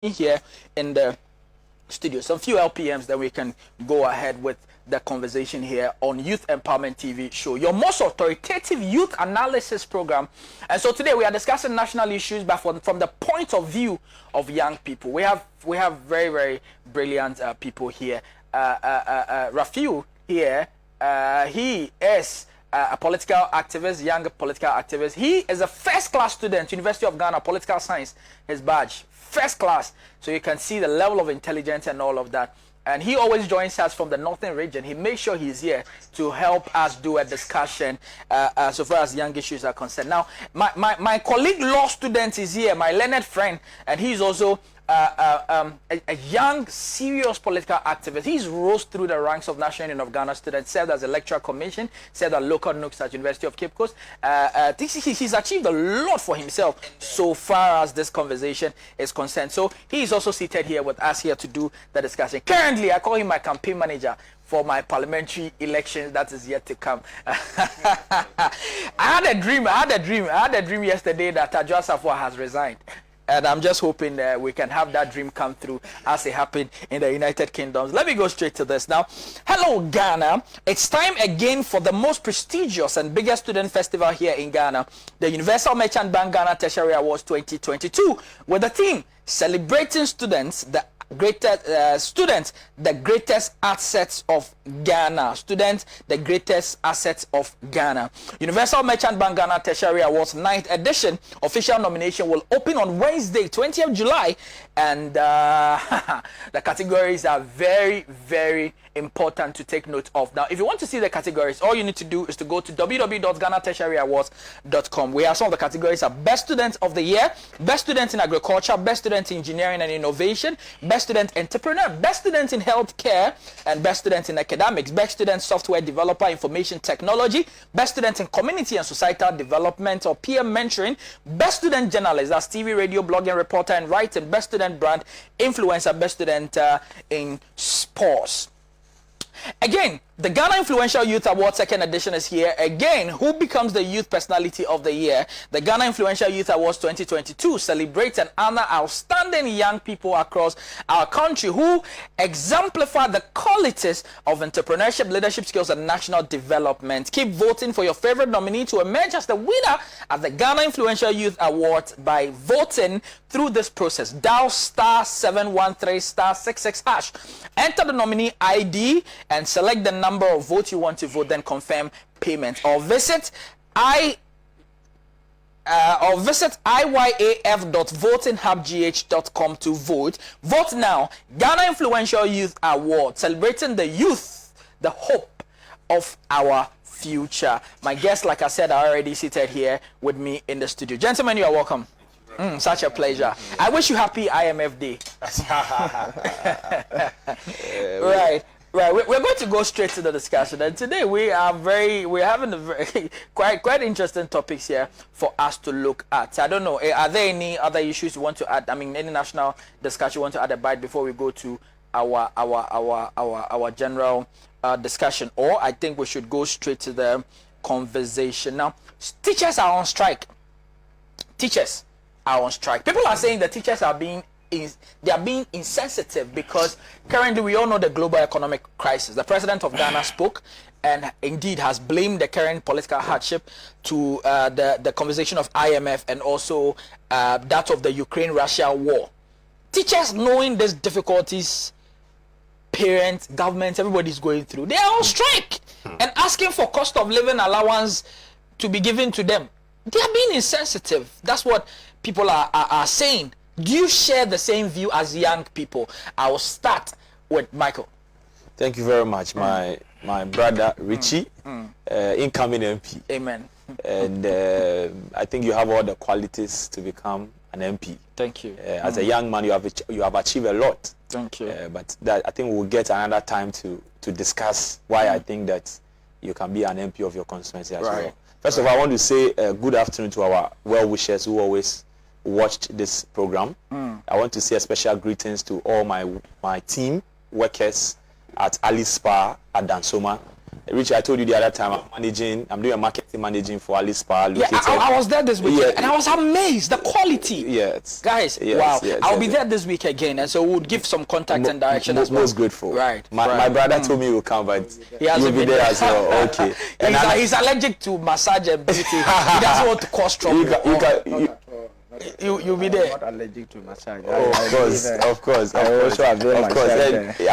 here in the studio. Some few LPMs, then we can go ahead with the conversation here on Youth Empowerment TV show, your most authoritative youth analysis program. And so today we are discussing national issues, but from the point of view of young people. We have very, very brilliant people here. Rafiu here, he is a political activist, young political activist. He is a first-class student, University of Ghana, political science, his badge, first class. So you can see the level of intelligence and all of that. And he always joins us from the northern region. He makes sure he's here to help us do a discussion so far as young issues are concerned. Now, my colleague law student is here, my learned friend, and he's also a young, serious political activist. He's rose through the ranks of National Union of Ghana students, served as a lecturer commission, served at local nooks at University of Cape Coast. He's achieved a lot for himself so far as this conversation is concerned. So he's also seated here with us here to do the discussion. Currently, I call him my campaign manager for my parliamentary elections that is yet to come. I had a dream yesterday that Adjoa Safwa has resigned. And I'm just hoping that we can have that dream come through as it happened in the United Kingdom. Let me go straight to this now. Hello, Ghana. It's time again for the most prestigious and biggest student festival here in Ghana, the Universal Merchant Bank Ghana Tertiary Awards 2022, with the theme celebrating students, the greatest assets of Ghana. Students, the greatest assets of Ghana. Universal Merchant Bank Ghana Tertiary Awards 9th edition official nomination will open on Wednesday, 20th July, and the categories are very, very important to take note of. Now, if you want to see the categories, all you need to do is to go to www.ghanatertiaryawards.com. We have some of the categories are Best Student of the Year, Best Student in Agriculture, Best Student in Engineering and Innovation, Best Student Entrepreneur, Best Student in Healthcare, and Best Student in Academics, Best Student Software Developer, Information Technology, Best Student in Community and Societal Development or PM Mentoring, Best Student Journalist, that's TV, radio, blogging, reporter, and writing, Best Student Brand Influencer, Best Student in Sports. Again, the Ghana Influential Youth Award 2nd edition is here. Again, who becomes the Youth Personality of the Year? The Ghana Influential Youth Awards 2022 celebrates and honor outstanding young people across our country who exemplify the qualities of entrepreneurship, leadership skills, and national development. Keep voting for your favorite nominee to emerge as the winner at the Ghana Influential Youth Awards by voting through this process. Dial *713*66#. Enter the nominee ID and select the number of votes you want to vote, then confirm payment, or visit iyaf.votinghubgh.com to vote. Vote now. Ghana Influential Youth Award, celebrating the youth, the hope of our future. My guests, like I said, are already seated here with me in the studio. Gentlemen, you are welcome. Such a pleasure. I wish you happy IMF Day. Right. We're going to go straight to the discussion, and today we're having a very quite interesting topics here for us to look at. I don't know, are there any other issues you want to add? I mean, any national discussion you want to add about before we go to our general discussion, or I think we should go straight to the conversation now. Teachers are on strike. Teachers are on strike. People are saying the teachers are being insensitive because currently we all know the global economic crisis. The president of Ghana spoke and indeed has blamed the current political hardship to the conversation of IMF and also that of the Ukraine-Russia war. Teachers, knowing these difficulties, parents, governments, everybody's going through, they are on strike and asking for cost of living allowance to be given to them. They are being insensitive. That's what people are saying. Do you share the same view as young people? I will start with Michael. Thank you very much, my brother Richie, incoming MP. Amen. And I think you have all the qualities to become an MP. Thank you. As a young man, you have achieved a lot. Thank you. But that I think we'll get another time to discuss why I think that you can be an MP of your constituency as well. First of all, I want to say good afternoon to our well-wishers who always watched this program. I want to say a special greetings to all my team workers at Ali Spa at Dansoma, Richie, I told you the other time, I'm doing a marketing managing for Alice Power. Yeah, I was there this week, and I was amazed, the quality. Yes. Guys, wow. I'll be there this week again, and so we'll give some contact and direction as well. Most grateful. Right. My brother told me he will come, but you'll be there as well. Okay. He's allergic to massage and beauty. He doesn't want to cause trouble. You'll be there. I'm not allergic to massage. Of course. I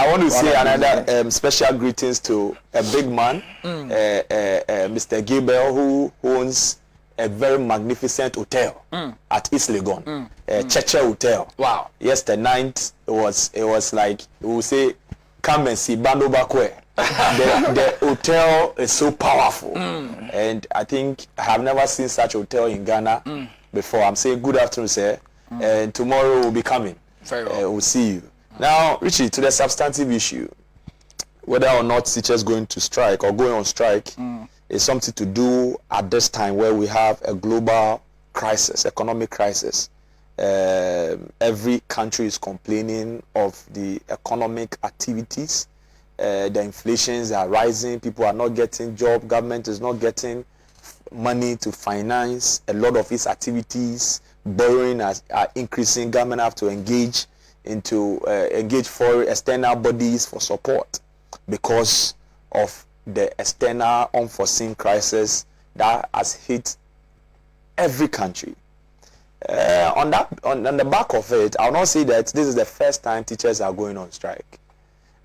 want to say another special greetings to a big man, Mr. Gabriel, who owns a very magnificent hotel at East Legon, Cheche Hotel. Wow. Yesterday night it was like we will say, come and see Bando Bakwe. The hotel is so powerful, and I think I have never seen such a hotel in Ghana before. I'm saying good afternoon, sir, and tomorrow we'll be coming. Very well. We'll see you. Now, Richie, to the substantive issue, whether or not teachers going to strike or going on strike is something to do at this time where we have a global crisis, economic crisis. Every country is complaining of the economic activities. The inflations are rising. People are not getting job. Government is not getting money to finance a lot of its activities. Borrowing are increasing. Government have to engage for external bodies for support because of the external unforeseen crisis that has hit every country. On the back of it, I'll not say that this is the first time teachers are going on strike.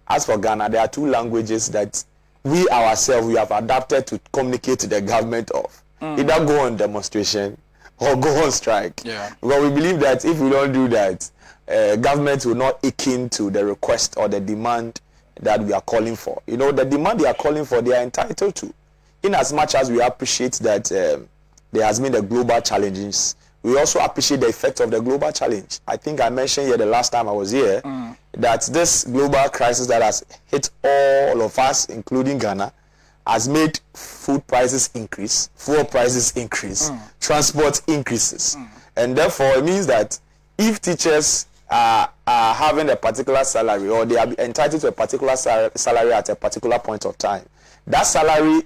As for Ghana, there are two languages that we ourselves we have adapted to communicate to the government of. Either go on demonstration or go on strike. Yeah. Because we believe that if we don't do that, government will not akin to the request or the demand that we are calling for. You know, the demand they are calling for, they are entitled to. In as much as we appreciate that there has been the global challenges, we also appreciate the effect of the global challenge. I think I mentioned here the last time I was here that this global crisis that has hit all of us, including Ghana, has made food prices increase, fuel prices increase, transport increases. And therefore, it means that if teachers are having a particular salary or they are entitled to a particular salary at a particular point of time, that salary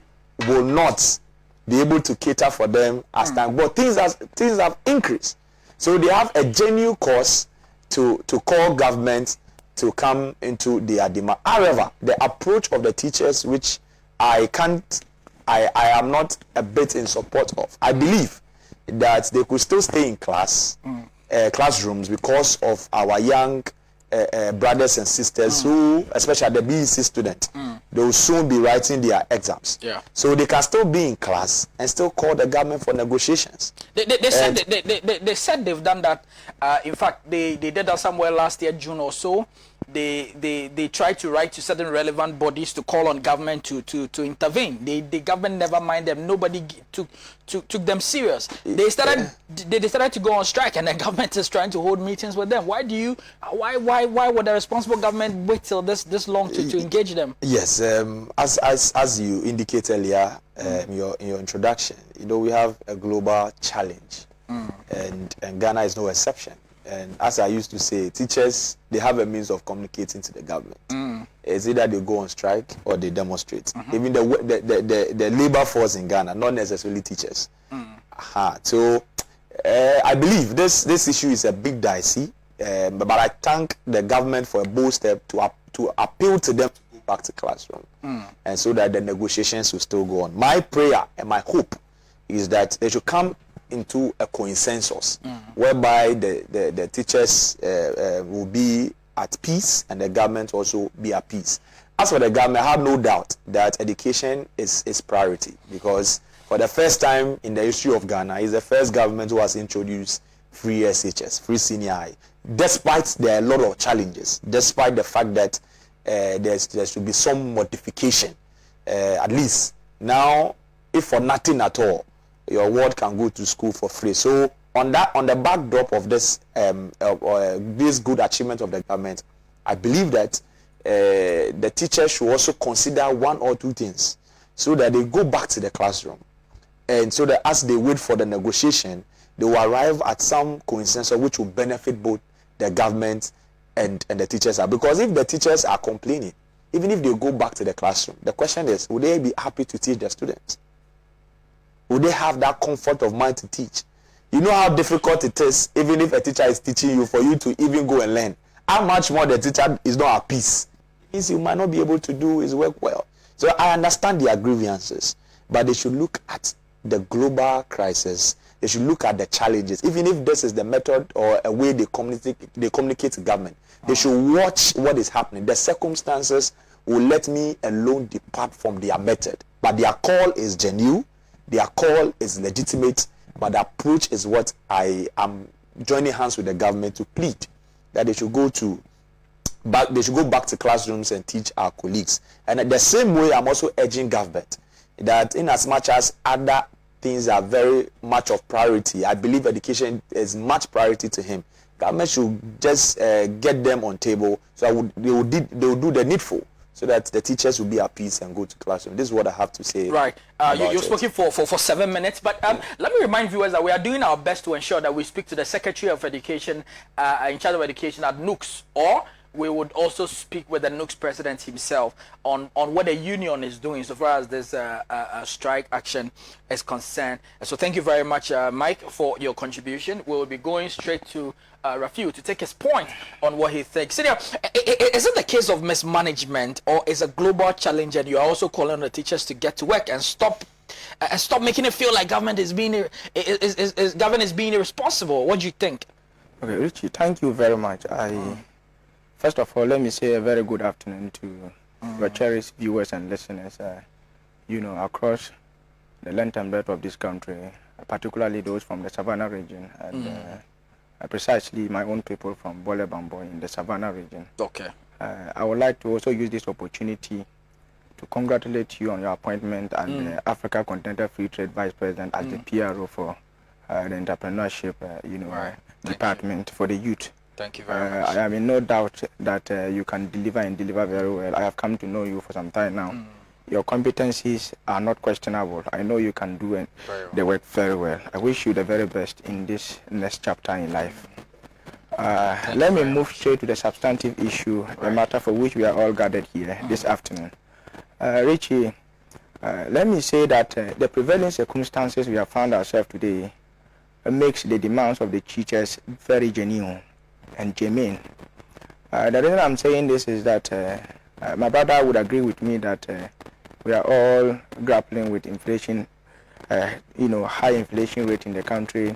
will not be able to cater for them as time. But things have increased. So they have a genuine cause to call government to come into their demand. However, the approach of the teachers, which I am not a bit in support of. I believe that they could still stay in classrooms because of our young brothers and sisters who, especially the BEC students, they will soon be writing their exams. Yeah. So they can still be in class and still call the government for negotiations. They said they've done that. In fact, they did that somewhere last year, June or so. They tried to write to certain relevant bodies to call on government to intervene. The government never mind them. Nobody took them serious. They started to go on strike, and the government is trying to hold meetings with them. Why would the responsible government wait till this long to engage them? Yes, as you indicated earlier in your introduction, you know, we have a global challenge, and Ghana is no exception. And as I used to say, teachers, they have a means of communicating to the government. It's either they go on strike or they demonstrate. Even the labor force in Ghana, not necessarily teachers. So I believe this issue is a big dicey, but I thank the government for a bold step to appeal to them to go back to classroom, and so that the negotiations will still go on. My prayer and my hope is that they should come into a consensus whereby the teachers will be at peace and the government also be at peace. As for the government, I have no doubt that education is priority, because for the first time in the history of Ghana, it's the first government who has introduced free SHS, free senior high, despite there are a lot of challenges, despite the fact that there should be some modification. At least now, if for nothing at all, your ward can go to school for free. So on the backdrop of this this good achievement of the government, I believe that the teachers should also consider one or two things so that they go back to the classroom, and so that as they wait for the negotiation, they will arrive at some consensus which will benefit both the government and the teachers. Because if the teachers are complaining, even if they go back to the classroom, the question is, would they be happy to teach their students? Would they have that comfort of mind to teach? You know how difficult it is, even if a teacher is teaching you, for you to even go and learn. How much more the teacher is not at peace. It means you might not be able to do his work well. So I understand their grievances, but they should look at the global crisis. They should look at the challenges. Even if this is the method or a way they communicate to government, they should watch what is happening. The circumstances will let me alone depart from their method. But their call is genuine. Their call is legitimate. But the approach is what I am joining hands with the government to plead, that they should go back to classrooms and teach our colleagues. And the same way, I'm also urging government that in as much as other things are very much of priority, I believe education is much priority to him. Government should just get them on table, so they will do the needful, so that the teachers will be at peace and go to classroom. This is what I have to say. Right. You're speaking for 7 minutes, but let me remind viewers that we are doing our best to ensure that we speak to the Secretary of Education in charge of education at NUCS, or we would also speak with the NUCS president himself on what the union is doing so far as this strike action is concerned. So thank you very much, Mike, for your contribution. We will be going straight to Rafiu to take his point on what he thinks. Senior, is it the case of mismanagement, or is a global challenge, and you are also calling on the teachers to get to work and stop making it feel like government is being irresponsible? What do you think? Okay, Richie, thank you very much. First of all, let me say a very good afternoon to your cherished viewers and listeners, across the length and breadth of this country, particularly those from the Savannah region, and precisely my own people from Bole Bambo in the Savannah region. Okay. I would like to also use this opportunity to congratulate you on your appointment as the Africa Continental Free Trade Vice President as the PRO for the entrepreneurship, department for the youth. Thank you very much. I am in no doubt that you can deliver and deliver very well. I have come to know you for some time now. Your competencies are not questionable. I know you can do the work very well. I wish you the very best in this next chapter in life. Let me move straight to the substantive issue, the matter for which we are all gathered here this afternoon. Richie, let me say that the prevailing circumstances we have found ourselves today makes the demands of the teachers very genuine and germane. The reason I'm saying this is that my brother would agree with me that we are all grappling with inflation, high inflation rate in the country.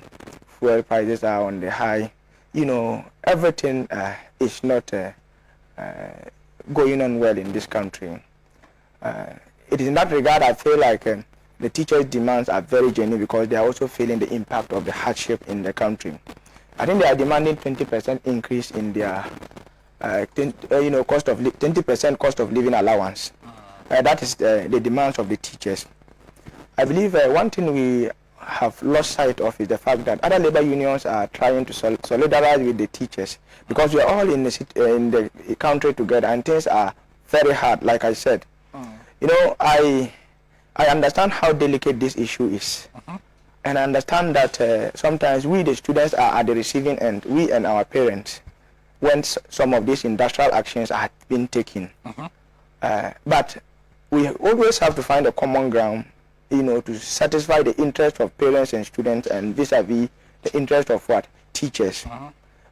Fuel prices are on the high. Everything is not going on well in this country. It is in that regard I feel like the teachers' demands are very genuine, because they are also feeling the impact of the hardship in the country. I think they are demanding 20% increase in their 20% cost of living allowance. That is the demands of the teachers. I believe one thing we have lost sight of is the fact that other labor unions are trying to solidarize with the teachers, because we are all in the country together, and things are very hard, like I said. I understand how delicate this issue is. And I understand that sometimes we, the students, are at the receiving end, we and our parents, when some of these industrial actions are being taken. But we always have to find a common ground, to satisfy the interest of parents and students, and vis-a-vis the interest of what? Teachers.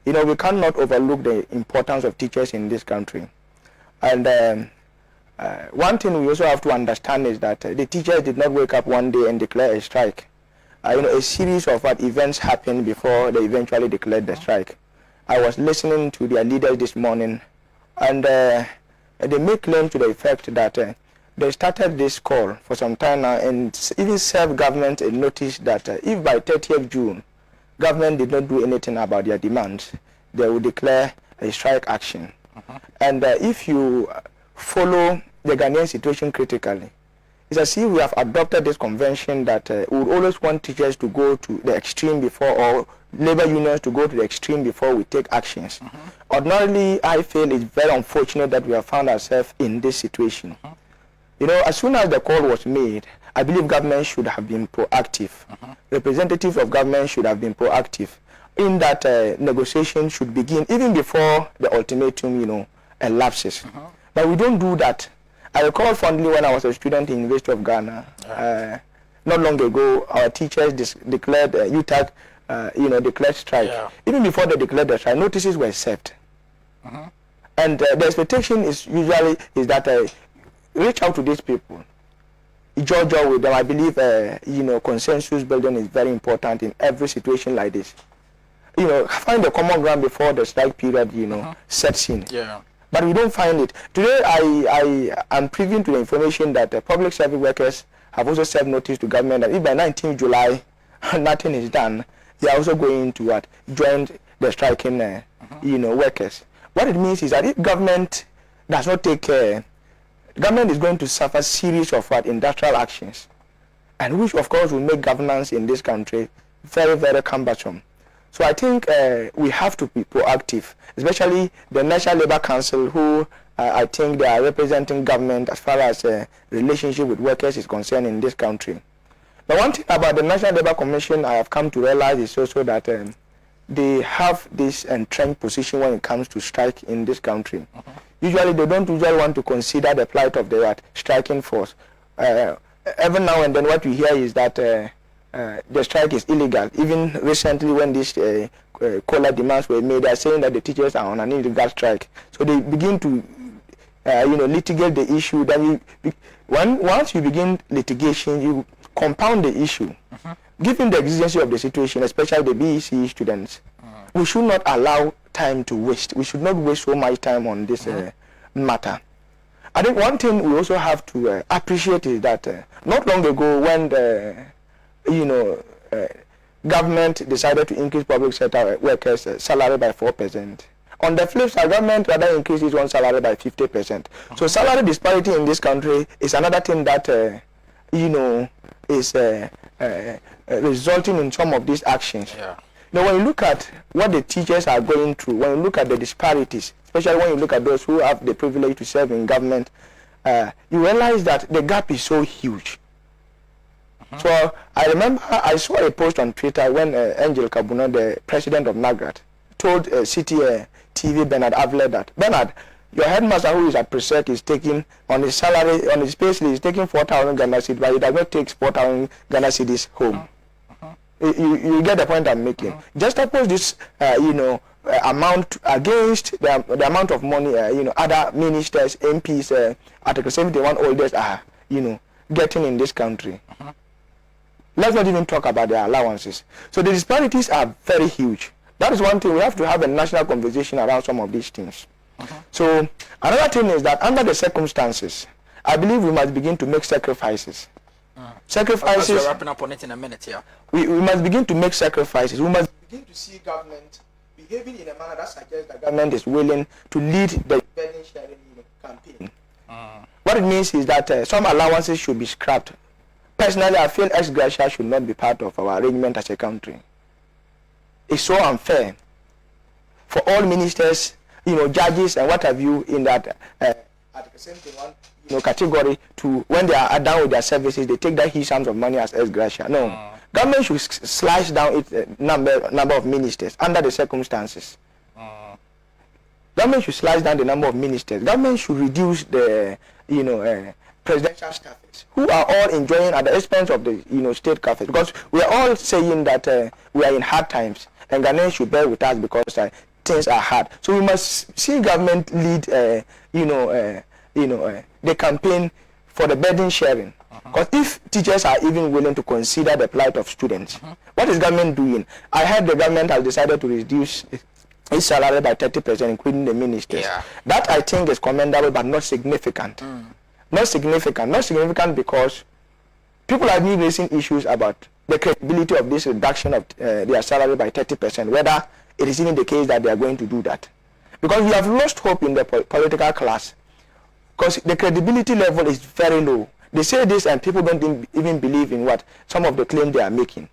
We cannot overlook the importance of teachers in this country. And one thing we also have to understand is that the teachers did not wake up one day and declare a strike. A series of events happened before they eventually declared the strike. I was listening to their leaders this morning, and they make claim to the effect that they started this call for some time now, and even served government a notice that if by 30th June, government did not do anything about their demands, they will declare a strike action. And if you follow the Ghanaian situation critically, it's as if we have adopted this convention that we would always want teachers to go to the extreme before, or labor unions to go to the extreme before we take actions. Ordinarily, I feel it's very unfortunate that we have found ourselves in this situation. As soon as the call was made, I believe government should have been proactive. Representatives of government should have been proactive in that negotiation should begin even before the ultimatum, elapses. But we don't do that. I recall fondly when I was a student in University of Ghana, not long ago, our teachers declared UTAG, declared strike. Yeah. Even before they declared the strike, notices were served. And the expectation is usually that reach out to these people, judge with them. I believe consensus building is very important in every situation like this. Find the common ground before the strike period sets in. Yeah. But we don't find it. Today I am privy to the information that public service workers have also served notice to government that if by 19th July nothing is done, they are also going to join the striking workers. What it means is that if government does not take care, government is going to suffer series of industrial actions, and which of course will make governance in this country very, very cumbersome. So I think we have to be proactive, especially the National Labour Council, who I think they are representing government as far as relationship with workers is concerned in this country. But one thing about the National Labour Commission I have come to realize is also that they have this entrenched position when it comes to strike in this country. Usually they don't usually want to consider the plight of the striking force. Every now and then what we hear is that the strike is illegal. Even recently when these COLA demands were made, they are saying that the teachers are on an illegal strike. So they begin to litigate the issue. Then once you begin litigation, you compound the issue. Given the exigency of the situation, especially the BEC students, we should not allow time to waste. We should not waste so much time on this matter. I think one thing we also have to appreciate is that not long ago when the government decided to increase public sector workers' salary by 4%. On the flip side, government rather increased its own salary by 50%. So salary disparity in this country is another thing that is resulting in some of these actions. Yeah. Now, when you look at what the teachers are going through, when you look at the disparities, especially when you look at those who have the privilege to serve in government, you realize that the gap is so huge. So I remember I saw a post on Twitter when Angel Kabuna, the president of NAGRAT, told City TV Bernard Avle that, Bernard, your headmaster who is at Presec is taking on his salary, on his pay slip, is taking 4,000 Ghana cedis, but he does not take 4,000 Ghana cedis home. You get the point I'm making. Just oppose this, amount against the amount of money, other ministers, MPs, Article 71 holders are, getting in this country. Let's not even talk about their allowances. So the disparities are very huge. That is one thing. We have to have a national conversation around some of these things. So another thing is that under the circumstances, I believe we must begin to make sacrifices. Sacrifices. We're wrapping up on it in a minute, yeah. We must begin to make sacrifices. We must begin to see government behaving in a manner that suggests that government is willing to lead the burden sharing campaign. What it means is that some allowances should be scrapped. Personally, I feel ex gratia should not be part of our arrangement as a country. It's so unfair for all ministers, judges and what have you in that Article 71 category to when they are done with their services, they take that huge sums of money as ex gratia. No, government should slice down its number of ministers under the circumstances. Government should slice down the number of ministers. Government should reduce the presidential staffers who are all enjoying at the expense of the state coffers, because we are all saying that we are in hard times and Ghanaians should bear with us because things are hard. So we must see government lead the campaign for the burden sharing. Because if teachers are even willing to consider the plight of students, what is government doing? I heard the government has decided to reduce its salary by 30%, including the ministers. Yeah. That I think is commendable but not significant. Not significant because people are being raising issues about the credibility of this reduction of their salary by 30%, whether it is even the case that they are going to do that. Because we have lost hope in the political class, because the credibility level is very low. They say this and people don't even believe in what some of the claims they are making.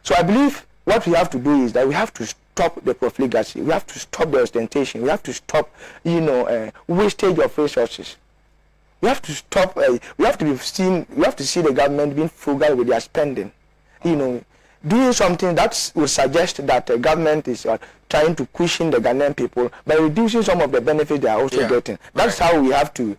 So I believe what we have to do is that we have to stop the profligacy, we have to stop the ostentation, we have to stop wastage of resources. We have to stop. We have to see the government being frugal with their spending. Doing something that will suggest that the government is trying to cushion the Ghanaian people by reducing some of the benefits they are also getting. That's how we have to,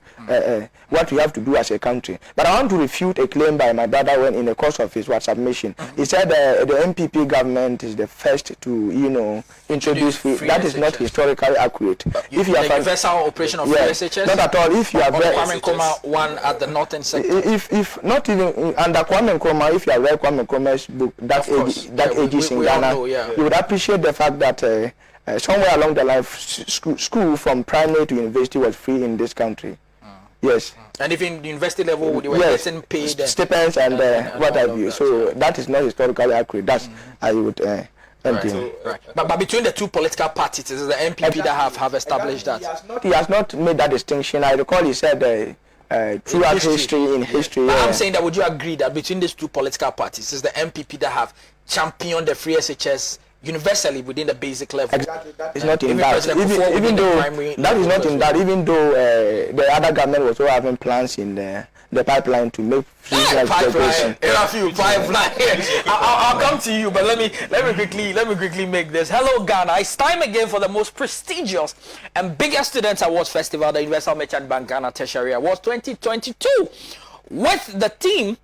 what we have to do as a country. But I want to refute a claim by my brother when in the course of his submission. He said the MPP government is the first to, introduce free. That is not historically accurate. If you have universal operation of free SHS? Not at all. If you have read Kwame Nkrumah one at the northern sector. If not even under Kwame Nkrumah, if you have read Kwame Nkrumah's book, that ages in Ghana, you would appreciate the fact that somewhere along the line, school from primary to university was free in this country. Yes. And even the university level, they were getting paid stipends and what have you. So that is not historically accurate. That's I would. Right. But between the two political parties, is the MPP that have established that. He has not made that distinction. I recall he said throughout history. But I'm saying that would you agree that between these two political parties, is the MPP that have championed the free SHS universally within the basic level? Exactly. That is not in that. Even though that is not in that. Even though the other government was also having plans in the pipeline to make free pipeline. I'll come to you, but let me quickly make this. Hello Ghana. It's time again for the most prestigious and biggest Students Awards Festival, the Universal Merchant Bank Ghana Tertiary Awards 2022. With the theme,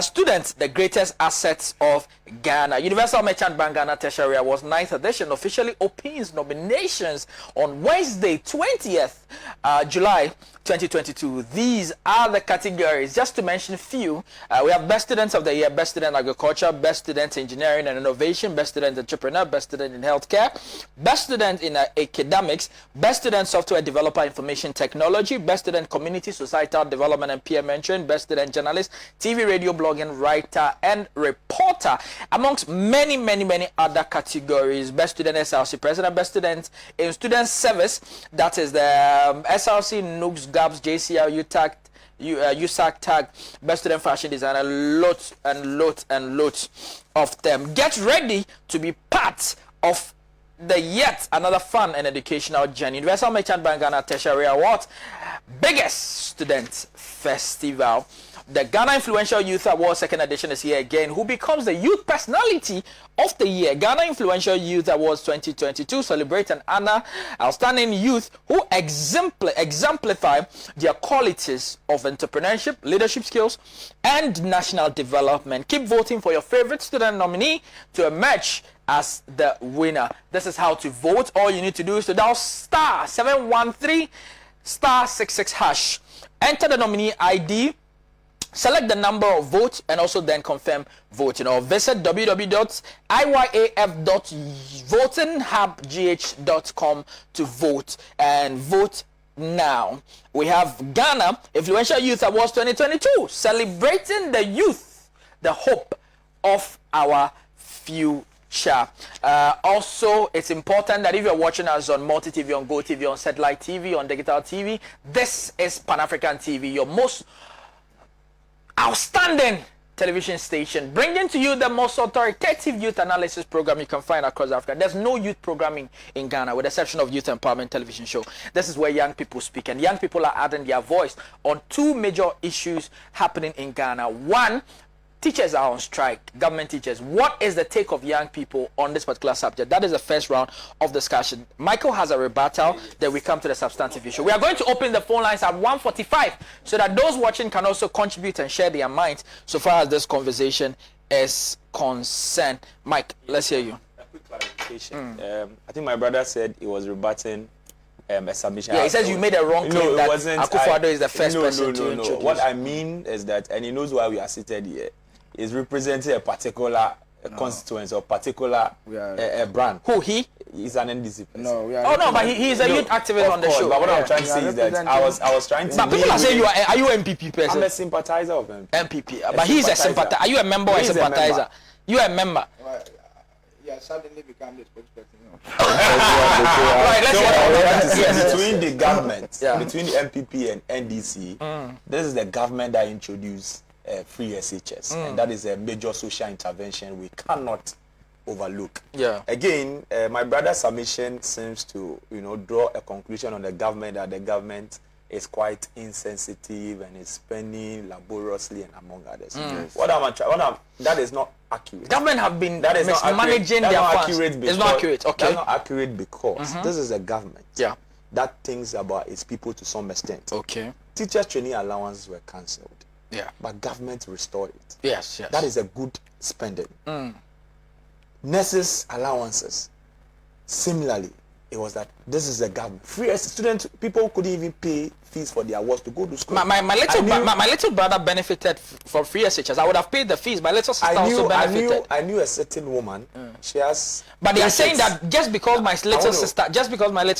Students, the Greatest Assets of Ghana. Universal Merchant Bank Ghana Tertiary Awards 9th edition officially opens nominations on Wednesday, 20th July 2022. These are the categories, just to mention a few. We have Best Students of the Year, Best Student Agriculture, Best Student Engineering and Innovation, Best Student Entrepreneur, Best Student in Healthcare, Best Student in Academics, Best Student Software Developer Information Technology, Best Student Community Societal Development and Peer Mentoring, Best Student Journalist, TV, Radio, Blogging, Writer and Reporter, amongst many other categories. Best Student SLC President, Best Student in Student Service, that is the SLC, NUGS, GAPS, JCR, USAC tag, Best Student Fashion Designer, lots of them. Get ready to be part of the yet another fun and educational journey. Universal Merchant Bank Ghana Tertiary Awards, biggest student festival. The Ghana Influential Youth Award 2nd edition is here again. Who becomes the Youth Personality of the Year? Ghana Influential Youth Awards 2022 celebrate and honor outstanding youth who exemplify their qualities of entrepreneurship, leadership skills, and national development. Keep voting for your favorite student nominee to emerge as the winner. This is how to vote. All you need to do is to dial *713 *66 hash. Enter the nominee ID. Select the number of votes and also then confirm voting, or visit www.iyaf.votinghubgh.com to vote and vote now. We have Ghana Influential Youth Awards 2022 celebrating the youth, the hope of our future. Also, it's important that if you're watching us on Multi TV, on Go TV, on Satellite TV, on Digital TV, this is Pan-African TV, your most outstanding television station, bringing to you the most authoritative youth analysis program you can find across Africa. There's no youth programming in Ghana, with the exception of Youth Empowerment Television Show. This is where young people speak, and young people are adding their voice on two major issues happening in Ghana. One, teachers are on strike, government teachers. What is the take of young people on this particular subject? That is the first round of discussion. Michael has a rebuttal, then we come to the substantive issue. We are going to open the phone lines at 1:45 so that those watching can also contribute and share their minds so far as this conversation is concerned. Mike, let's hear you. A quick clarification. I think my brother said he was rebutting a submission. Yeah, he says you made a wrong claim that Akufo-Addo is the first person to introduce. What I mean is that, and he knows why we are seated here, is representing a particular constituency or particular brand. Who, he? He's an NDC person. No, but he is a youth activist on the show. But what I'm trying to say is that I was trying to. But people are saying are you MPP person? I'm a sympathizer of MPP. But he's a sympathizer. Are you a member or a sympathizer? You are a member. Yeah, suddenly become the spokesperson. Right, let's see. Between the government, between the MPP and NDC, this is the government that introduced free SHS, and that is a major social intervention we cannot overlook. Yeah. Again, my brother's submission seems to draw a conclusion on the government that the government is quite insensitive and is spending laboriously and among others. Yes. That is not accurate. Government have been That is not mismanaging their funds. accurate. It's not accurate. Okay. That's not accurate because this is a government. Yeah. That thinks about its people to some extent. Okay. Teachers' training allowances were cancelled. Yeah. But government restored it. Yes. Yes. That is a good spending. Nurses' allowances. Similarly, it was that this is a government. Free as students, people couldn't even pay fees for their work to go to school. My little brother benefited from free SHS. I would have paid the fees. My little sister also benefited. I knew a certain woman. She has. But they are saying that just because my little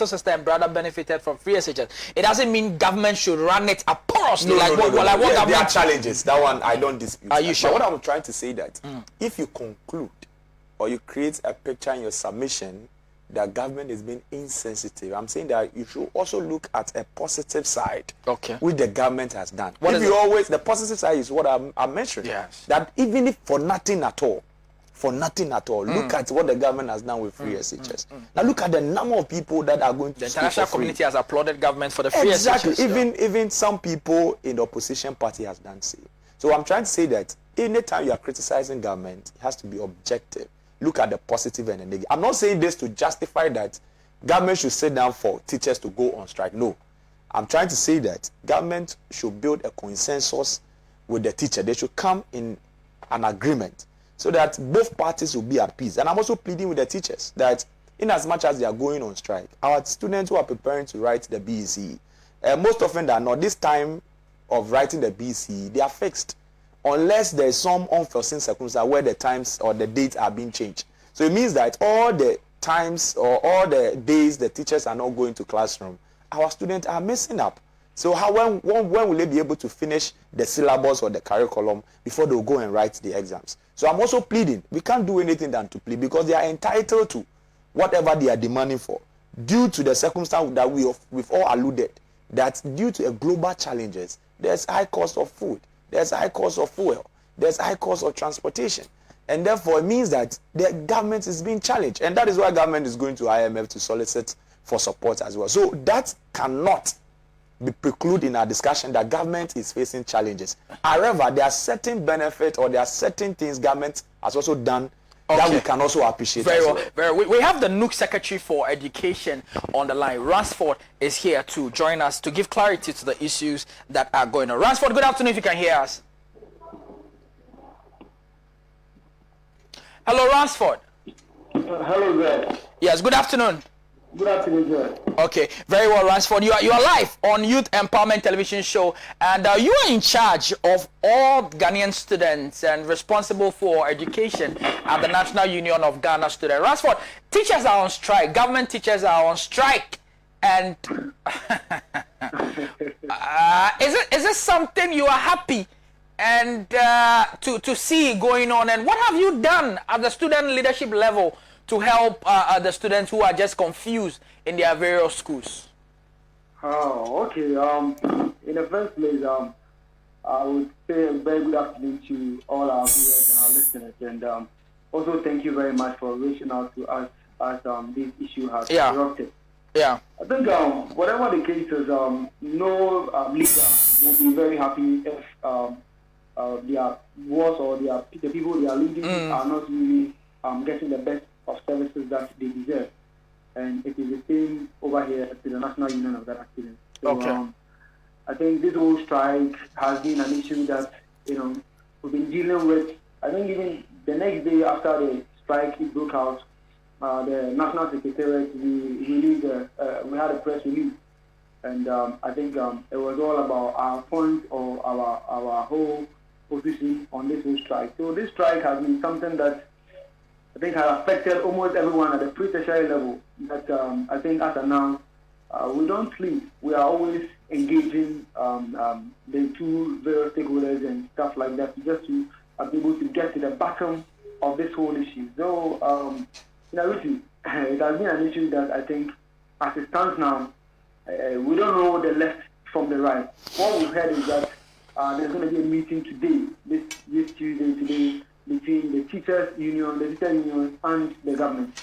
sister and brother benefited from free SHS, it doesn't mean government should run it aporously. There are government challenges. That one I don't dispute. Are you sure? But what I'm trying to say that if you conclude or you create a picture in your submission that government is being insensitive, I'm saying that you should also look at a positive side, which the government has done. The positive side is what I'm mentioning. Yes. That even if for nothing at all, look at what the government has done with free SHS. Now look at the number of people that are going to the school international for free. community has applauded government for the free Exactly. SHS. Even some people in the opposition party has done so. So I'm trying to say that anytime you are criticizing government, it has to be objective. Look at the positive and the negative. I'm not saying this to justify that government should sit down for teachers to go on strike. No. I'm trying to say that government should build a consensus with the teacher. They should come in an agreement so that both parties will be at peace. And I'm also pleading with the teachers that in as much as they are going on strike, our students who are preparing to write the BEC, most often than not, this time of writing the BEC, they are fixed. Unless there is some unforeseen circumstance where the times or the dates are being changed. So it means that all the times or all the days the teachers are not going to classroom, our students are messing up. So when will they be able to finish the syllabus or the curriculum before they'll go and write the exams? So I'm also pleading. We can't do anything than to plead because they are entitled to whatever they are demanding for due to the circumstance that we've all alluded that due to a global challenges, there's high cost of food. There's high cost of fuel. There's high cost of transportation. And therefore, it means that the government is being challenged. And that is why government is going to IMF to solicit for support as well. So that cannot be precluded in our discussion that government is facing challenges. However, there are certain benefits or there are certain things government has also done that we can also appreciate. Very well. We have the NUC Secretary for Education on the line. Ransford is here to join us to give clarity to the issues that are going on. Ransford, good afternoon if you can hear us. Hello, Ransford. Hello there. Yes, good afternoon. Good afternoon, sir. Okay, very well, Ransford. You are live on Youth Empowerment Television Show, and you are in charge of all Ghanaian students and responsible for education at the National Union of Ghana Students. Ransford, teachers are on strike. Government teachers are on strike, and is it something you are happy and to see going on? And what have you done at the student leadership level to help the students who are just confused in their various schools? Oh, okay. In the first place, I would say a very good afternoon to all our viewers and our listeners, and also thank you very much for reaching out to us as this issue has erupted. Yeah. I think whatever the case is, no leader will be very happy if their boss or the people they are leading are not really getting the best of services that they deserve. And it is the same over here to the National Union of Ghana Students. So, I think this whole strike has been an issue that, we've been dealing with. I think even the next day after the strike it broke out, the National Secretariat, we had a press release. And I think it was all about our point or our whole position on this whole strike. So this strike has been something that I think has affected almost everyone at the pre-tertiary level. That I think as of now, we don't sleep. We are always engaging the two various stakeholders and stuff like that, just to be able to get to the bottom of this whole issue. So, really, it has been an issue that I think, as it stands now, we don't know the left from the right. What we've heard is that there's going to be a meeting today, this Tuesday, between the teachers union, and the government.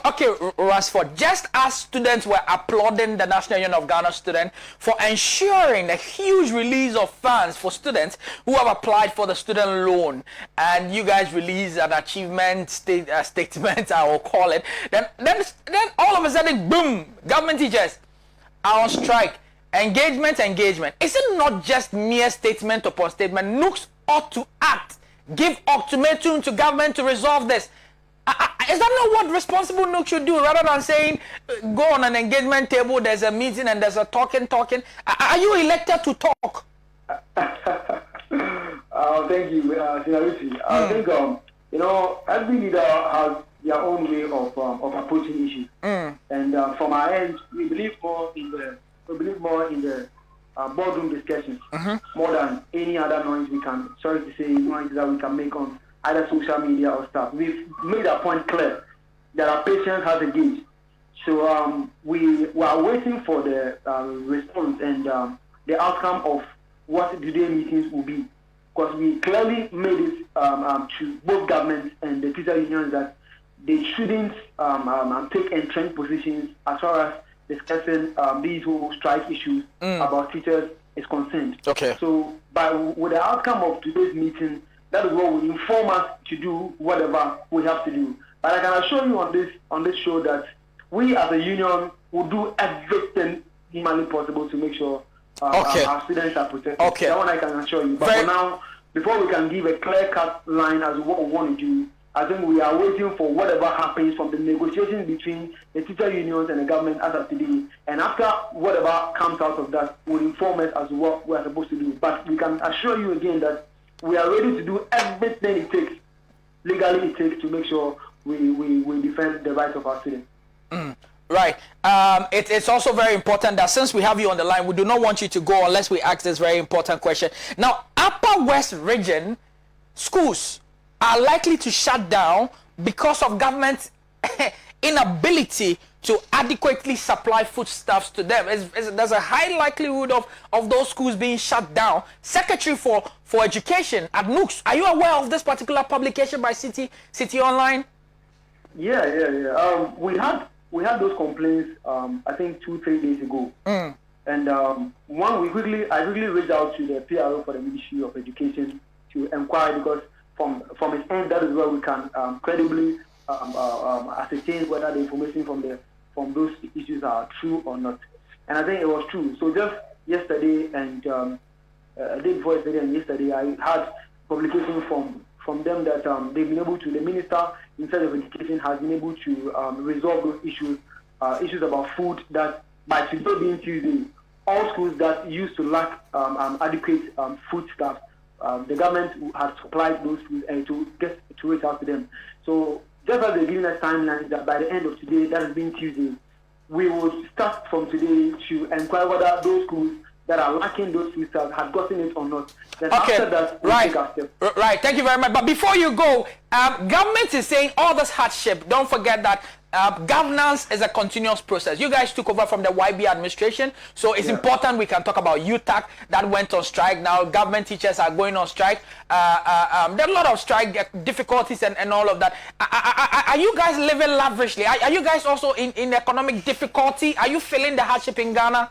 Okay, Ransford, just as students were applauding the National Union of Ghana students for ensuring a huge release of funds for students who have applied for the student loan, and you guys release an achievement statement, I will call it, then all of a sudden, boom, government teachers are on strike. Engagement. Is it not just mere statement upon statement? Nooks ought to act. Give ultimatum to government to resolve this. Is that not what responsible Nooks should do, rather than saying, go on an engagement table, there's a meeting and there's a talking? Are you elected to talk? Thank you, Sinariti. I think, every leader has their own way of approaching issues. And from our end, we believe more in the boardroom discussions more than any other noise we can, noise that we can make on either social media or stuff. We've made our point clear that our patience has engaged. So we are waiting for the response and the outcome of what today's meetings will be. Because we clearly made it to both governments and the teacher unions that they shouldn't take entrenched positions as far as discussing these whole strike issues about teachers is concerned. Okay. So, with the outcome of today's meeting, that is what will inform us to do whatever we have to do. But I can assure you on this show that we as a union will do everything humanly possible to make sure our students are protected. Okay. That one I can assure you. But for now, before we can give a clear-cut line as to what we want to do, I think we are waiting for whatever happens from the negotiations between the teacher unions and the government as of today. And after whatever comes out of that, will inform us as to what we are supposed to do. But we can assure you again that we are ready to do everything it takes, legally it takes, to make sure we defend the rights of our students. Right. It's also very important that since we have you on the line, we do not want you to go unless we ask this very important question. Now, Upper West Region schools are likely to shut down because of government's inability to adequately supply foodstuffs to them. There's a high likelihood of those schools being shut down. Secretary for Education at Nooks, are you aware of this particular publication by City Online? Yeah. We had those complaints, I think 2-3 days ago. And I quickly reached out to the PRO for the Ministry of Education to inquire, because from its end, that is where we can credibly ascertain whether the information from those issues are true or not. And I think it was true. So just yesterday and a day before yesterday and yesterday, I had publication from them that they've been able to, the Minister in charge of Education has been able to resolve those issues about food, that by today being Tuesday, all schools that used to lack adequate food stuff, the government has supplied those foods and to reach out to them. So just as they're giving us timelines that by the end of today, that has been Tuesday, we will start from today to inquire whether those schools that are lacking those food stuff have gotten it or not. Then after that, we'll take our step. Right. Thank you very much. But before you go, government is saying all this hardship. Don't forget that governance is a continuous process. You guys took over from the YB administration, so it's important we can talk about UTAC that went on strike. Now government teachers are going on strike. There are a lot of strike difficulties and all of that. Are you guys living lavishly? Are you guys also in economic difficulty? Are you feeling the hardship in Ghana?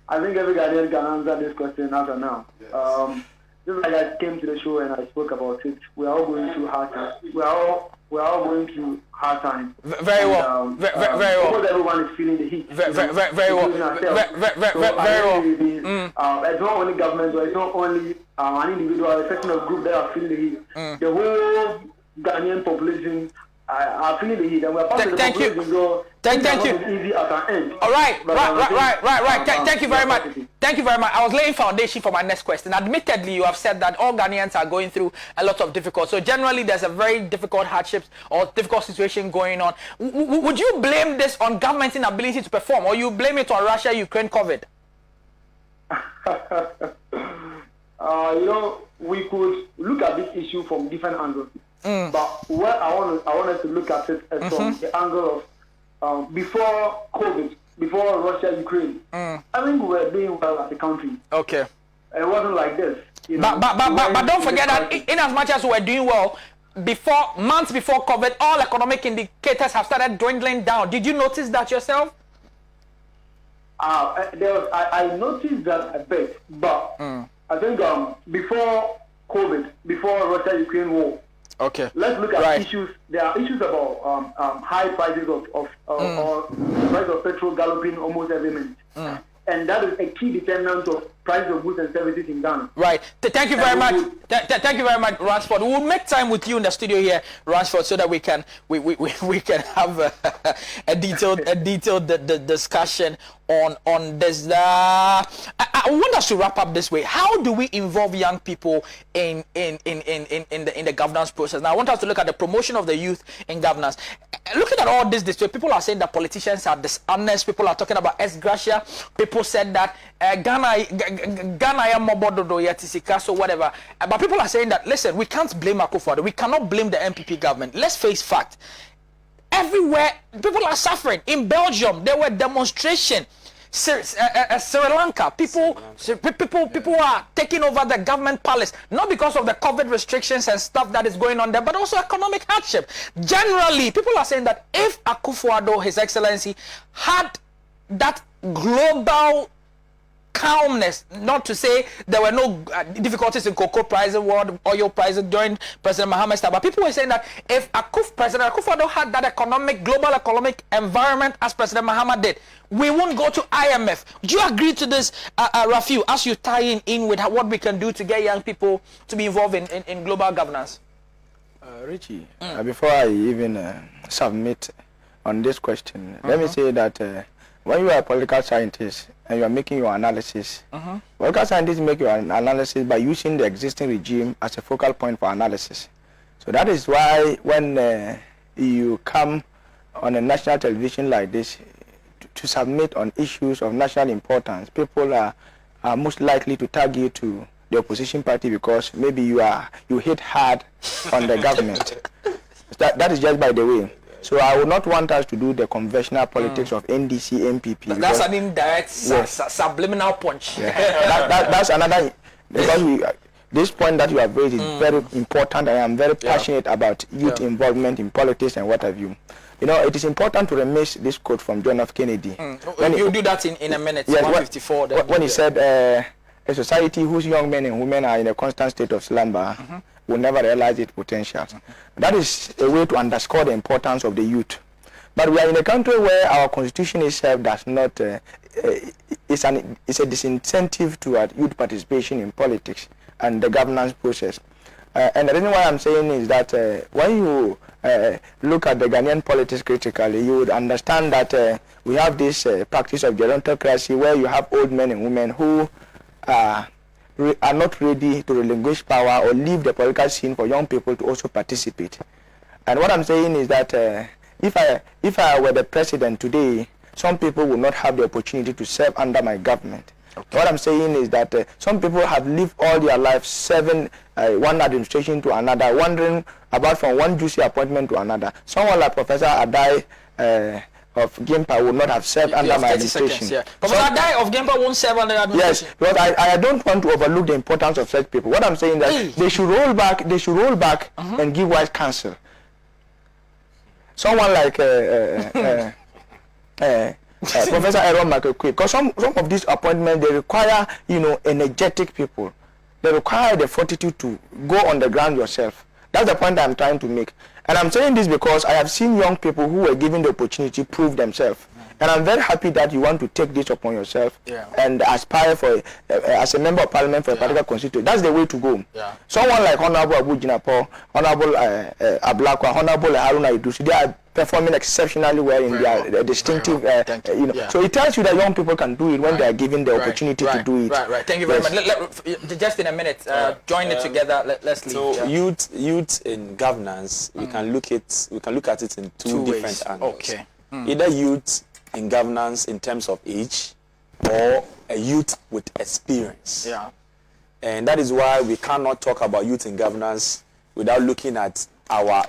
I think every Ghanaian can answer this question as of now. Just like I came to the show and I spoke about it, we are all going through hard times. We are all going through hard times. Very well. Very well. Almost everyone is feeling the heat. Very well. Very well. It's not only government, or it's not only an individual, a section of group that are feeling the heat. The whole Ghanaian population are feeling the heat, and we're part of the population. So thank you. Easy at our end. All right. Thank you very much. Thank you very much. I was laying foundation for my next question. Admittedly, you have said that all Ghanaians are going through a lot of difficulty. So generally, there's a very difficult hardships or difficult situation going on. Would you blame this on government's inability to perform, or you blame it on Russia, Ukraine, COVID? We could look at this issue from different angles. But what I want us to look at it is from the angle of before COVID, before Russia, Ukraine, I think we were doing well as a country. Okay. It wasn't like this. You know, but don't forget that in as much as we're doing well, months before COVID, all economic indicators have started dwindling down. Did you notice that yourself? I noticed that a bit, but I think before COVID, before Russia-Ukraine war, okay, let's look at issues. There are issues about high prices of or the price of petrol galloping almost every minute. And that is a key determinant of price of goods and services in Ghana. Right. Thank you very much. Thank you very much, Ransford. We'll make time with you in the studio here, Ransford, so that we can have a detailed discussion on this. I want us to wrap up this way. How do we involve young people in the governance process? Now, I want us to look at the promotion of the youth in governance. Looking at all this way, people are saying that politicians are dishonest. People are talking about ex gratia. People said that Ghana so whatever. But people are saying that, listen, we can't blame Akufo-Addo. We cannot blame the MPP government. Let's face fact. Everywhere, people are suffering. In Belgium, there were demonstrations. Sri Lanka, people are taking over the government palace, not because of the COVID restrictions and stuff that is going on there, but also economic hardship. Generally, people are saying that if Akufo-Addo, His Excellency, had that global calmness, not to say there were no difficulties in cocoa prices, world oil prices during President Mohammed's time, but people were saying that if President Akufo-Addo had that global economic environment as President Mohammed did, we won't go to IMF. Do you agree to this, Rafiu, as you tie in with what we can do to get young people to be involved in global governance? Richie, before I even submit on this question, let me say that when you are a political scientist and you are making your analysis, political scientists make your analysis by using the existing regime as a focal point for analysis. So that is why when you come on a national television like this to submit on issues of national importance, people are most likely to tag you to the opposition party because maybe you hit hard on the government. That is just by the way. So I would not want us to do the conventional politics of NDC, MPP. That's an indirect subliminal punch. Yeah. That's another, because this point that you have raised is very important, and I am very passionate about youth involvement in politics and what have you. You know, it is important to remiss this quote from John F. Kennedy. You'll do that in a minute. Yes, 154. When he said, a society whose young men and women are in a constant state of slumber will never realize its potential. That is a way to underscore the importance of the youth. But we are in a country where our constitution itself does not, it's a disincentive to youth participation in politics and the governance process. And the reason why I'm saying is that when you look at the Ghanaian politics critically, you would understand that we have this practice of gerontocracy where you have old men and women who are not ready to relinquish power or leave the political scene for young people to also participate. And what I'm saying is that if I were the president today, some people will not have the opportunity to serve under my government. Okay. What I'm saying is that some people have lived all their life serving one administration to another, wondering about from one juicy appointment to another. Someone like Professor Adai of Ghpage would not have served under my administration. Seconds, Professor Adai of Ghpage won't serve under administration. Yes, because I don't want to overlook the importance of such people. What I'm saying is that they should roll back and give wise counsel. Someone like Professor Aaron Michael Quick, because some of these appointments, they require, energetic people. They require the fortitude to go on the ground yourself. That's the point I'm trying to make. And I'm saying this because I have seen young people who were given the opportunity to prove themselves. And I'm very happy that you want to take this upon yourself and aspire for, as a member of parliament for a particular constituency. That's the way to go. Yeah. Someone like Honorable Abu Jinapo, Honorable Ablakwa, Honorable Haruna Idusi, they are performing exceptionally well in their distinctive, So it tells you that young people can do it when they are given the opportunity to do it. Right. Thank you very much. Just in a minute, join it together. Let's leave. So youth in governance, we can look at it in two different angles. Okay. Either youth in governance in terms of age, or a youth with experience. Yeah. And that is why we cannot talk about youth in governance without looking at our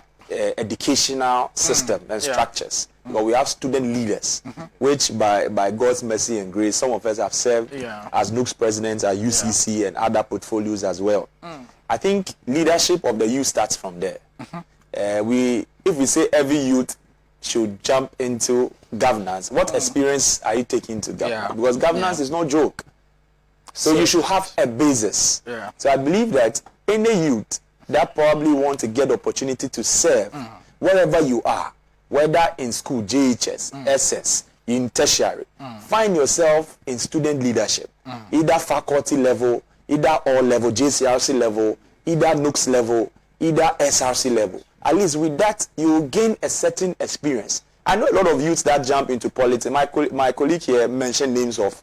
educational system and structures. But we have student leaders, which by God's mercy and grace, some of us have served as NUCS presidents at UCC and other portfolios as well. I think leadership of the youth starts from there. If we say every youth should jump into governance, what experience are you taking to governance? Because governance is no joke. So you should have a basis. So I believe that any youth that probably want to get opportunity to serve wherever you are, whether in school, JHS, SS, in tertiary, find yourself in student leadership, either faculty level, either all level, JCRC level, either NUCS level, either SRC level. At least with that, you will gain a certain experience. I know a lot of youths that jump into politics. My colleague here mentioned names of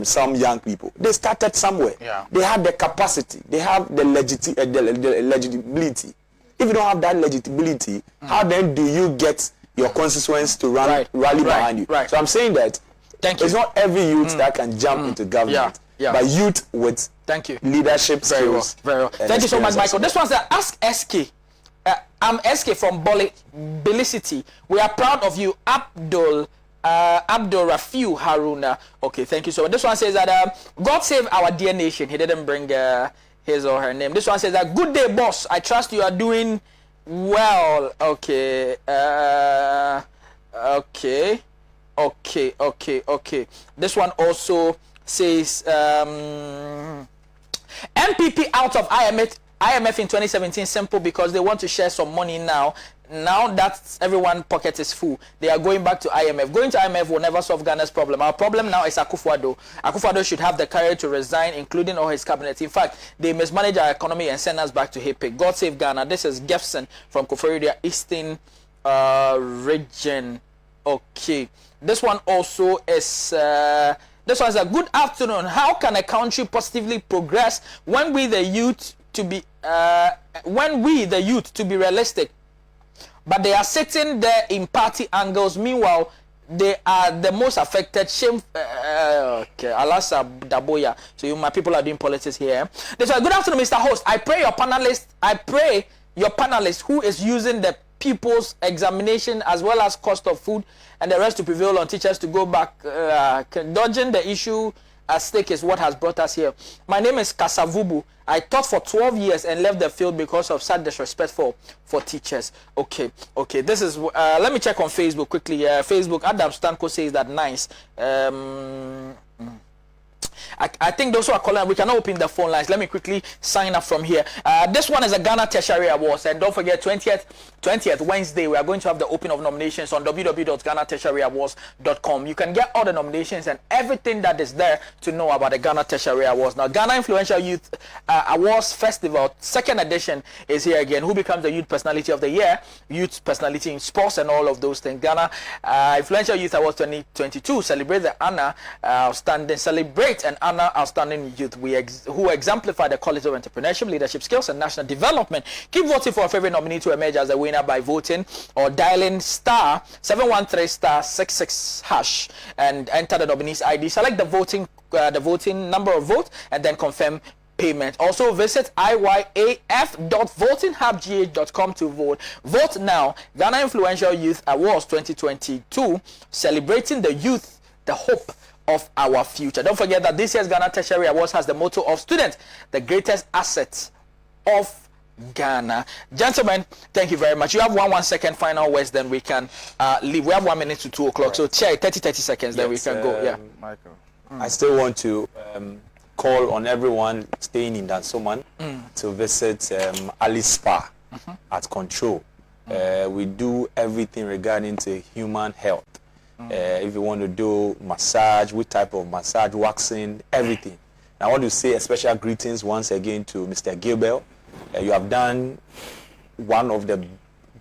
some young people. They started somewhere. They had the capacity. They have the legitimity. If you don't have that legitimity, how then do you get your constituents to rally behind you? So I'm saying that it's not every youth that can jump into government, but youth with leadership skills. Very well. Thank you so much, Michael. This one's Ask SK. I'm SK from Belicity. We are proud of you, Abdul Rafiu Haruna. Okay, thank you so much. This one says that God save our dear nation. He didn't bring his or her name. This one says that good day, boss. I trust you are doing well. Okay. Okay. This one also says MPP out of IMF in 2017, simple because they want to share some money now. Now that everyone's pocket is full, they are going back to IMF. Going to IMF will never solve Ghana's problem. Our problem now is Akufo-Addo. Akufo-Addo should have the courage to resign, including all his cabinet. In fact, they mismanage our economy and send us back to Ghpage. God save Ghana. This is Jefferson from Koforidua Eastern region. Okay. This one also is... this one is a good afternoon. How can a country positively progress when we the youth to be realistic? But they are sitting there in party angles. Meanwhile, they are the most affected. Okay, Alasa Daboya. So my people are doing politics here. This one, good afternoon, Mr. Host. I pray your panelist who is using the people's examination as well as cost of food and the rest to prevail on teachers to go back. Dodging the issue at stake is what has brought us here. My name is Kasavubu. I taught for 12 years and left the field because of sad disrespect for teachers. Okay. This is let me check on Facebook quickly. Facebook, Adam Stanko says that nice. I think those who are calling, we cannot open the phone lines. Let me quickly sign up from here. This one is a Ghana Tertiary Awards, and don't forget 20th Wednesday we are going to have the opening of nominations on www.ghanatertiaryawards.com. You can get all the nominations and everything that is there to know about the Ghana Tertiary Awards. Now, Ghana Influential Youth Awards Festival 2nd edition is here again. Who becomes the Youth Personality of the Year, Youth Personality in Sports, and all of those things. Ghana Influential Youth Awards 2022 celebrate the honor and honor outstanding youth who exemplify the quality of entrepreneurship, leadership skills, and national development. Keep voting for a favorite nominee to emerge as a winner by voting or dialing star 713 star 66 hash and enter the nominee's ID. Select the voting number of votes and then confirm payment. Also visit iyaf.votinghubgh.com to vote. Vote now. Ghana Influential Youth Awards 2022, celebrating the youth, the hope of our future. Don't forget that this year's Ghana Tertiary Awards has the motto of student, the greatest assets of Ghana. Gentlemen, thank you very much. You have 1 second final words, then we can leave. We have 1 minute to 2 o'clock. So chair 30 seconds, then we can go. Yeah, Michael. I still want to call on everyone staying in Dansoman to visit Ali Spa at Control. We do everything regarding to human health. If you want to do massage, what type of massage, waxing, everything. And I want to say a special greetings once again to Mr. Gilbert. You have done one of the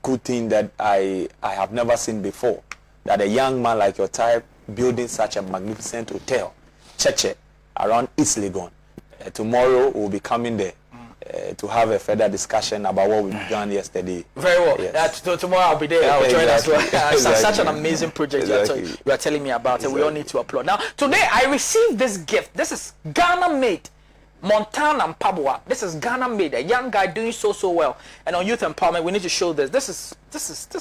good things that I have never seen before. That a young man like your type building such a magnificent hotel, Cheche, around East Legon. Tomorrow we'll be coming there to have a further discussion about what we began yesterday. Very well. Yes. Tomorrow I'll be there. I'll join as well. Exactly. Such an amazing project you are telling me about, and we all need to applaud. Now, today I received this gift. This is Ghana made. Montana Mpabwa. This is Ghana made. A young guy doing so well. And on youth empowerment, we need to show this. This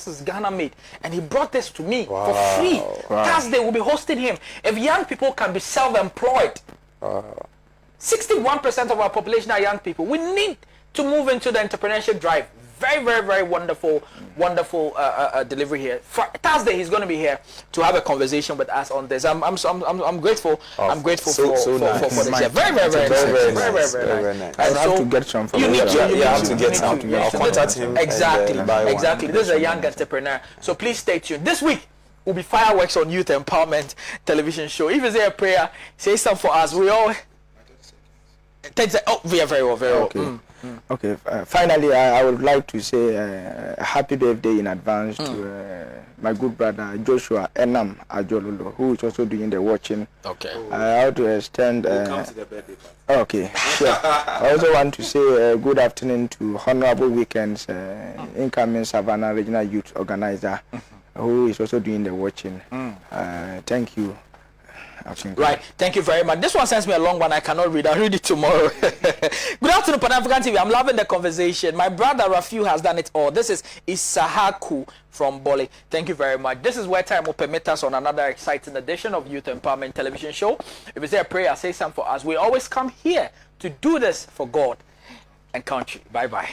is Ghana made. And he brought this to me for free. Thursday we'll be hosting him. If young people can be self-employed, 61% of our population are young people. We need to move into the entrepreneurship drive. Very wonderful delivery here. Thursday he's going to be here to have a conversation with us on this. I'm grateful. I'm grateful for this. Yeah, very nice. I have to get some from you. Need to. You have to get some. I'll contact him. Exactly. This is a young entrepreneur. So please stay tuned. This week will be fireworks on Youth Empowerment television show. If you say a prayer, say something for us. We all. We are very well. Okay. Okay. Finally, I would like to say happy birthday in advance to my good brother Joshua Enam Ajololo, who is also doing the watching. Okay. I have to extend. Come to the birthday party. Okay. Sure. I also want to say good afternoon to Honorable Weekends, incoming Savannah Regional Youth Organizer, who is also doing the watching. Thank you. Right, thank you very much. This one sends me a long one. I cannot read. I'll read it tomorrow. Good afternoon, Pan African TV. I'm loving the conversation. My brother Rafiu has done it all. This is Isahaku from Boli. Thank you very much. This is where time will permit us on another exciting edition of Youth Empowerment Television Show. If you say a prayer, say something for us. We always come here to do this for God and country. Bye-bye.